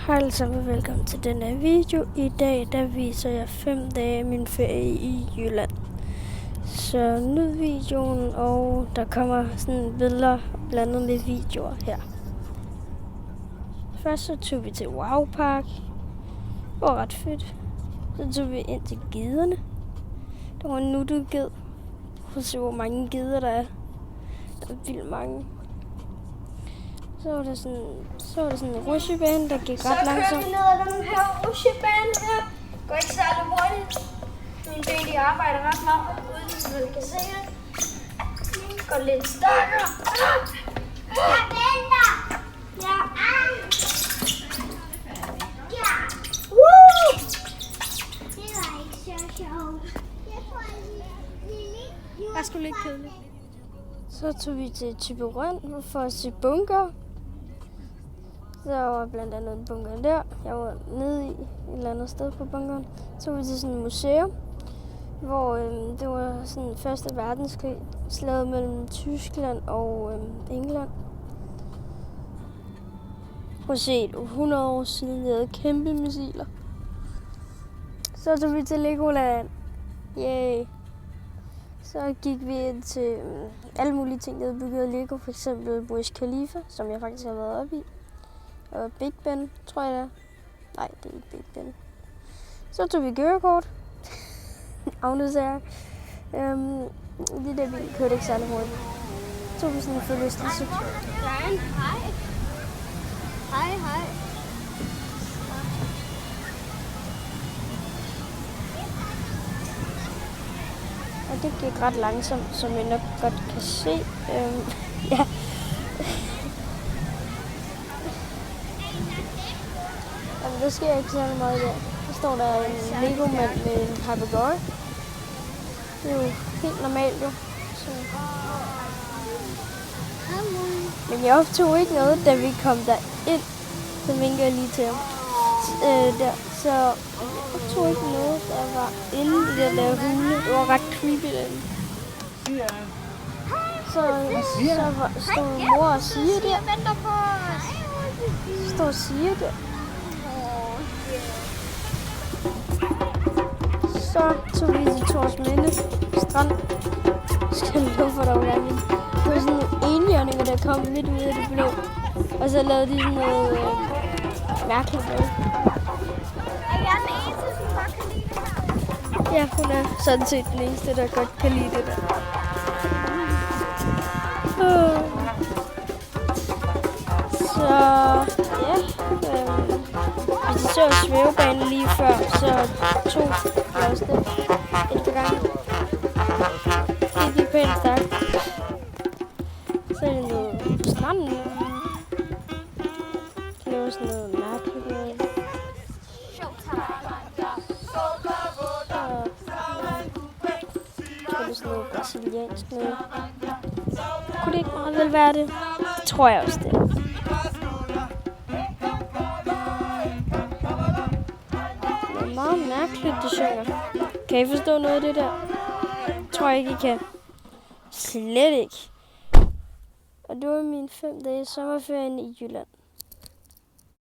Hej alle sammen, velkommen til denne video. I dag der viser jeg 5 dage af min ferie i Jylland. Så nyd videoen, og der kommer sådan billeder blandet med videoer her. Først så tog vi til Wow Park. Det var ret fedt. Så tog vi ind til gederne. Der var en nutteged. Prøv at se hvor mange geder der er. Der er vildt mange. Så var det sådan en rutsjebane, der gik ret langsomt. Så kører vi ned ad den her rutsjebane her. Går ikke særlig hurtigt. Mine ben de arbejder ret meget uden, så man kan se det. Går lidt stærkere. Jeg venter. Ja. Ja. Woo! Det var ikke så sjovt. Jeg skulle ikke kedeligt. Så tog vi til Thyborøn for at se bunker. Der var blandt andet en bunker der. Jeg var nede i et eller andet sted på bunkeren. Så tog vi til sådan et museum, hvor det var sådan første verdenskrig, slaget mellem Tyskland og England. Prøv at se, 100 år siden de havde kæmpe missiler. Så tog vi til Legoland. Yay! Så gik vi ind til alle mulige ting, der havde bygget af Lego. For eksempel Burj Khalifa, som jeg faktisk har været oppe i. Og Big Ben, tror jeg det er. Nej, det er ikke Big Ben. Så tog vi kørekort. Agnes er. Det der bil kørte ikke særlig hurtigt. Så tog vi sådan en forlystelse. Hej. Hej, hej. Og det gik ret langsomt, som I nok godt kan se. Ja. Jamen, der sker ikke særlig meget der. Der står der en Lego-mand med en papegøje. Det er jo helt normalt jo. Så. Men jeg optog ikke noget, da vi kom derind. Så vinker jeg lige til ham. Der. Så jeg optog ikke noget, der var inde i den der hule. Det var ret creepy derinde. Så stod mor og siger der. Så står og siger der. Så tog vi til Thorsminde strand. Skal jeg love for dig, hvordan det var sådan nogle enhjørninger, der kom midt ud af det blå. Og så lavede de sådan noget mærkeligt noget. Ja, hun er sådan set den eneste, der godt kan lide det der. Så ja, vi så svævebanen lige før, så tog jeg også det et par gange. Det gik pænt stærkt. Så er det noget på stranden. Det laver sådan noget mærkeligt noget. Det er sådan noget brasiliansk noget. Kunne det ikke meget vel være det? Det tror jeg også det. Det er meget mærkeligt, de synger. Kan I forstå noget af det der? Tror jeg ikke, I kan. Slet ikke. Og det var mine 5 dage sommerferien i Jylland.